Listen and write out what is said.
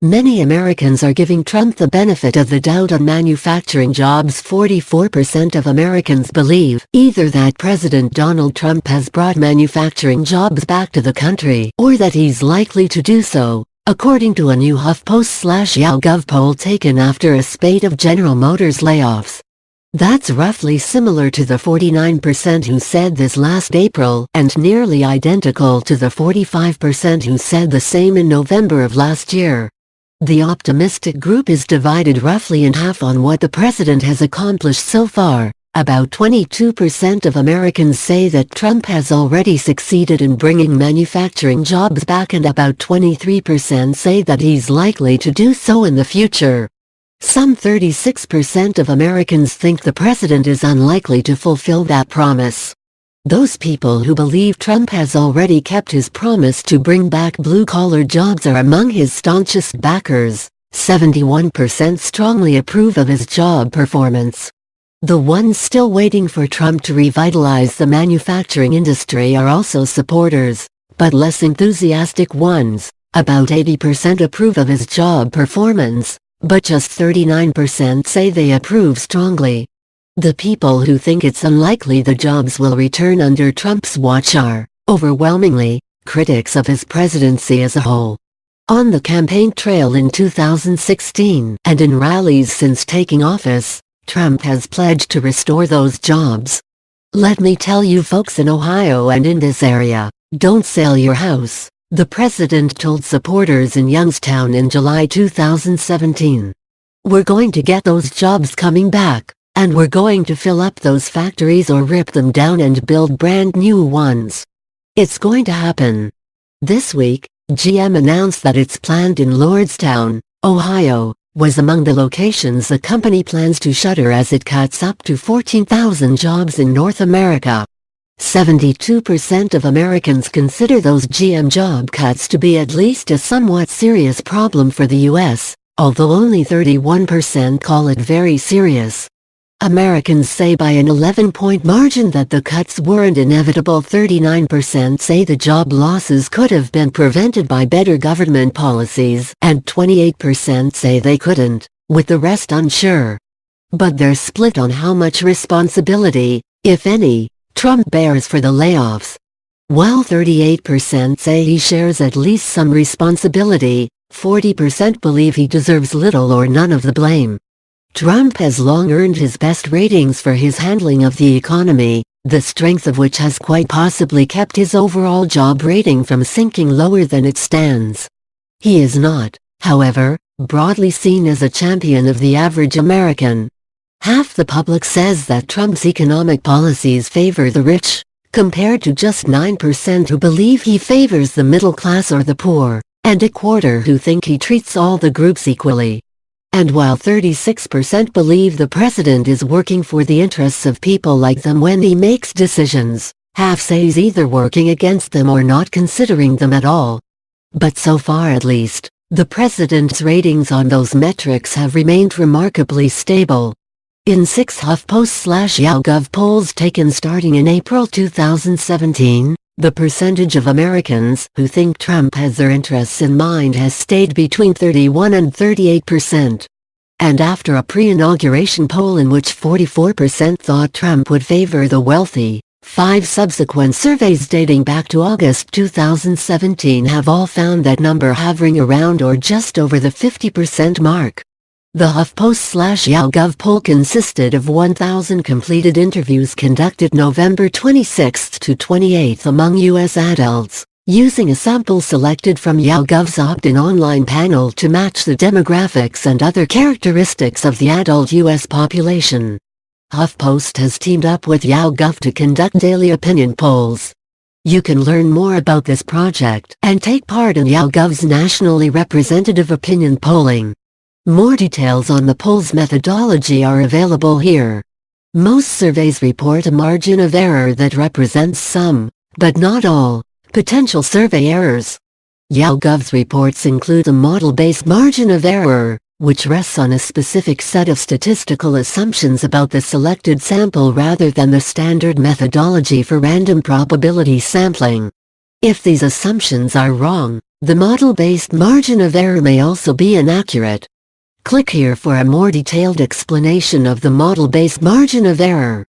Many Americans are giving Trump the benefit of the doubt on manufacturing jobs. 44% of Americans believe either that President Donald Trump has brought manufacturing jobs back to the country or that he's likely to do so, according to a new HuffPost/YahGov poll taken after a spate of General Motors layoffs. That's roughly similar to the 49% who said this last April and nearly identical to the 45% who said the same in November of last year. The optimistic group is divided roughly in half on what the president has accomplished so far. About 22% of Americans say that Trump has already succeeded in bringing manufacturing jobs back, and about 23% say that he's likely to do so in the future. Some 36% of Americans think the president is unlikely to fulfill that promise. Those people who believe Trump has already kept his promise to bring back blue-collar jobs are among his staunchest backers. 71% strongly approve of his job performance. The ones still waiting for Trump to revitalize the manufacturing industry are also supporters, but less enthusiastic ones. About 80% approve of his job performance, but just 39% say they approve strongly. The people who think it's unlikely the jobs will return under Trump's watch are, overwhelmingly, critics of his presidency as a whole. On the campaign trail in 2016 and in rallies since taking office, Trump has pledged to restore those jobs. "Let me tell you folks in Ohio and in this area, don't sell your house," the president told supporters in Youngstown in July 2017. "We're going to get those jobs coming back. And we're going to fill up those factories or rip them down and build brand new ones. It's going to happen." This week, GM announced that its plant in Lordstown, Ohio, was among the locations the company plans to shutter as it cuts up to 14,000 jobs in North America. 72% of Americans consider those GM job cuts to be at least a somewhat serious problem for the U.S., although only 31% call it very serious. Americans say by an 11-point margin that the cuts weren't inevitable. 39% say the job losses could have been prevented by better government policies, and 28% say they couldn't, with the rest unsure. But they're split on how much responsibility, if any, Trump bears for the layoffs. While 38% say he shares at least some responsibility, 40% believe he deserves little or none of the blame. Trump has long earned his best ratings for his handling of the economy, the strength of which has quite possibly kept his overall job rating from sinking lower than it stands. He is not, however, broadly seen as a champion of the average American. Half the public says that Trump's economic policies favor the rich, compared to just 9% who believe he favors the middle class or the poor, and a quarter who think he treats all the groups equally. And while 36% believe the president is working for the interests of people like them when he makes decisions, half say he's either working against them or not considering them at all. But so far at least, the president's ratings on those metrics have remained remarkably stable. In 6 HuffPost/YahGov polls taken starting in April 2017, the percentage of Americans who think Trump has their interests in mind has stayed between 31 and 38%. And after a pre-inauguration poll in which 44% thought Trump would favor the wealthy, 5 subsequent surveys dating back to August 2017 have all found that number hovering around or just over the 50% mark. The HuffPost/YahGov poll consisted of 1,000 completed interviews conducted November 26 to 28 among U.S. adults, using a sample selected from YahGov's opt-in online panel to match the demographics and other characteristics of the adult U.S. population. HuffPost has teamed up with YahGov to conduct daily opinion polls. You can learn more about this project and take part in YahGov's nationally representative opinion polling. More details on the poll's methodology are available here. Most surveys report a margin of error that represents some, but not all, potential survey errors. YahGov's reports include a model-based margin of error, which rests on a specific set of statistical assumptions about the selected sample rather than the standard methodology for random probability sampling. If these assumptions are wrong, The model-based margin of error may also be inaccurate. Click here for a more detailed explanation of the model-based margin of error.